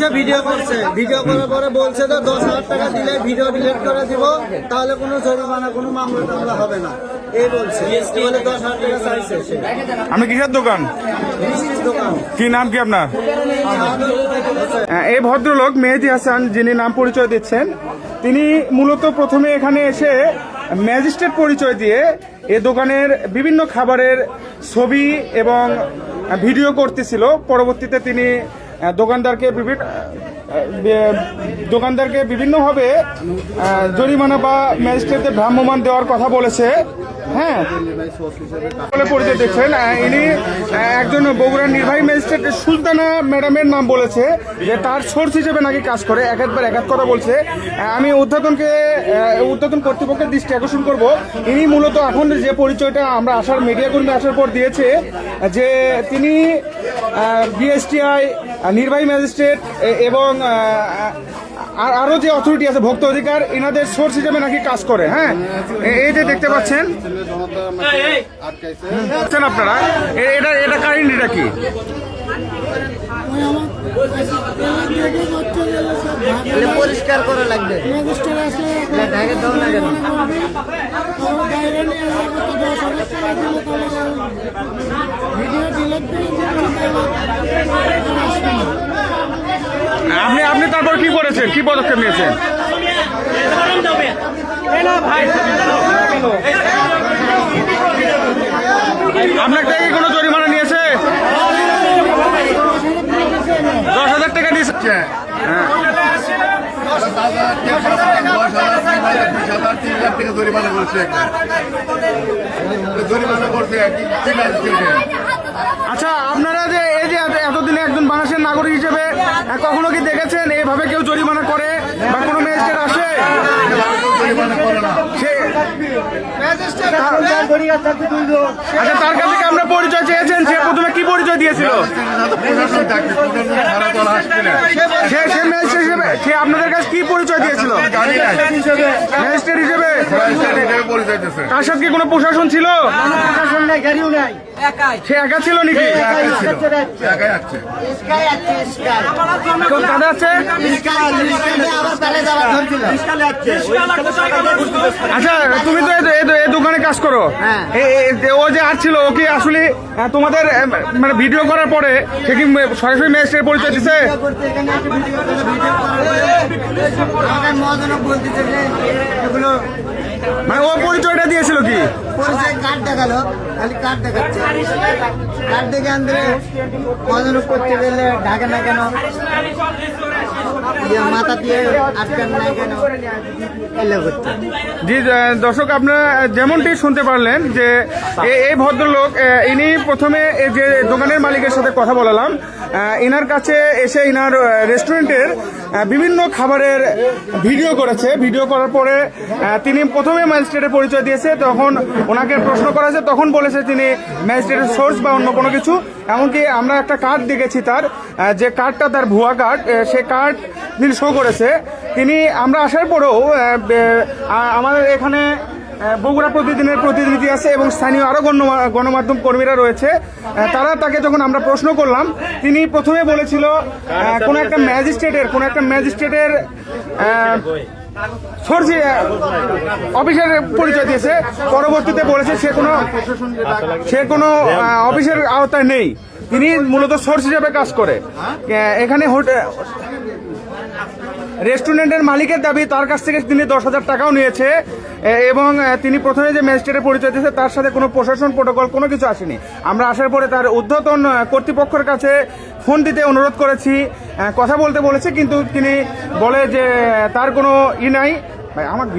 এসে ভিডিও করছে, ভিডিও করার পরে বলছে তো 10,000 টাকা দিলে ভিডিও ডিলিট করে দিব, তাহলে কোনো জরিমানা কোনো মামলা টামলা হবে না, এই বলছে। বলে 10,000 টাকা চাইছে সে। আপনি কিসের দোকান? মিষ্টির দোকান। কি নাম কি আপনার? এই ভদ্রলোক মেহেদি হাসান, যিনি নাম পরিচয় দিচ্ছেন, তিনি মূলত প্রথমে এখানে এসে ম্যাজিস্ট্রেট পরিচয় দিয়ে এ দোকানের বিভিন্ন খাবারের ছবি এবং ভিডিও করতেছিল। পরবর্তীতে তিনি দোকানদারকে বিভিন্নভাবে জরিমানা বা ম্যাজিস্ট্রেটদের ভ্রাম্যমাণ দেওয়ার কথা বলেছে। হ্যাঁ, পরিচয় দেখছেন, ইনি একজন বগুড়ার নির্বাহী ম্যাজিস্ট্রেট সুলতানা ম্যাডামের নাম বলেছে যে তার সোর্স হিসেবে নাকি কাজ করে। এক কথা বলছে। আমি উদ্বোধন কর্তৃপক্ষের দৃষ্টি আকর্ষণ করব, ইনি মূলত এখন যে পরিচয়টা আমরা মিডিয়া কর্মী আসার পর দিয়েছে যে তিনি বিএসটিআই নির্বাহী ম্যাজিস্ট্রেট এবং আরো যে অথরিটি আছে ভোক্তা অধিকার, এনাদের সোর্স হিসেবে নাকি কাজ করে। হ্যাঁ, এই যে দেখতে পাচ্ছেন আপনারা, এটা কাহিনীটা কি? পরিষ্কার করা লাগবে। আপনি তারপর কি করেছেন, কি পদক্ষেপ নিয়েছেন? আপনার থেকে কোনো জরিমানা নিয়েছে? 10,000 টাকা নিয়েছে। আচ্ছা, আপনারা যে এই যে এতদিনে একজন বাংলাদেশের নাগরিক হিসেবে কখনো কি দেখেছেন এইভাবে কেউ জরিমানা করে বা কোনো ম্যাজিস্ট্রেট আসে? আচ্ছা, তার কাছে কি আমরা পরিচয় চেয়েছেন? সে প্রথমে কি পরিচয় দিয়েছিল? সে আপনাদের কাছে কি পরিচয় দিয়েছিল? ম্যাজিস্ট্রেট হিসেবে। তার সাথে কি কোনো প্রশাসন ছিল? সে একা ছিল নাকি? দাদা আছে? আচ্ছা, তুমি তো এই দোকানে কাজ করো, ও যে আসছিল ও কি আসলে তোমাদের মানে ভিডিও করার পরে সে কি সরাসরি ম্যাজিস্ট্রেট পরিচয় দিচ্ছে? মানে ও পরিচয়টা দিয়েছিল কি? পরিচয় কার্ড দেখালো, খালি কার্ড দেখাচ্ছে। কার্ড দেখে আনতে মজানুক করতে গেলে ঢাকে না কেন, মাথা দিয়ে আটকান না কেন, এলে করতে। জি দর্শক, আপনারা যেমনটি শুনতে পারলেন যে এই ভদ্রলোক, ইনি প্রথমে যে দোকানের মালিকের সাথে কথা বলালাম, ইনার কাছে এসে ইনার রেস্টুরেন্টের বিভিন্ন খাবারের ভিডিও করেছে। ভিডিও করার পরে তিনি প্রথমে ম্যাজিস্ট্রেটের পরিচয় দিয়েছে। তখন ওনাকে প্রশ্ন করা হয়েছে, তখন বলেছে তিনি ম্যাজিস্ট্রেটের সোর্স বা অন্য কোনো কিছু। এমনকি আমরা একটা কার্ড দেখেছি তার, যে কার্ডটা তার ভুয়া কার্ড, সে কার্ড তিনি শো করেছে। তিনি আমরা আসার পরেও আমাদের এখানে বগুড়া প্রতিদিনের প্রতিনিধি আছে এবং স্থানীয় আরও গণমাধ্যম কর্মীরা রয়েছে। তারা তাকে যখন আমরা প্রশ্ন করলাম, তিনি প্রথমে বলেছিল কোনো একটা ম্যাজিস্ট্রেটের সোর্সে অফিসের পরিচয় দিয়েছে। পরবর্তীতে বলেছে সে কোনো অফিসের আওতায় নেই, তিনি মূলত সোর্স হিসেবে কাজ করে। এখানে রেস্টুরেন্টের মালিকের দাবি তার কাছ থেকে তিনি 10,000 টাকাও নিয়েছে এবং তিনি প্রথমে যে ম্যাজিস্ট্রেটের পরিচয় দিয়েছে তার সাথে কোনো প্রশাসন প্রোটোকল কোনো কিছু আসেনি। আমরা আসার পরে তার ঊর্ধ্বতন কর্তৃপক্ষের কাছে ফোন দিতে অনুরোধ করেছি, কথা বলতে বলেছে, কিন্তু তিনি বলে যে তার কোনো নাই। ভাই আমাকে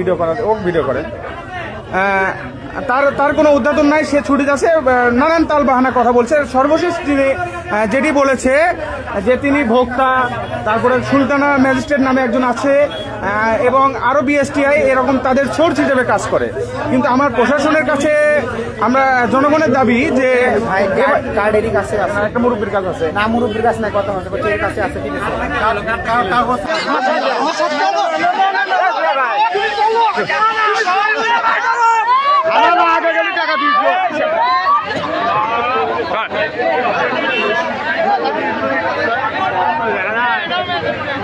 ভিডিও করে তার কোনো উদ্বোধন নাই, সে ছুটি আছে, নানান তাল বাহানা কথা বলছে। সর্বশেষ তিনি যেটি বলেছে যে তিনি ভোক্তা, তারপরে সুলতানা ম্যাজিস্ট্রেট নামে একজন আছে এবং আরো বিএসটিআই এরকম তাদের সোর্স হিসেবে কাজ করে। কিন্তু আমার প্রশাসনের কাছে আমরা জনগণের দাবি যে কার্ডেরই কাছে আছে, একটা মুরব্বীর কাছে আছে না, মুরব্বীর কাছে নাই, কথা হচ্ছে এর কাছে আছে, ঠিক আগে গেলে টাকা দিয়েছিল। টাকা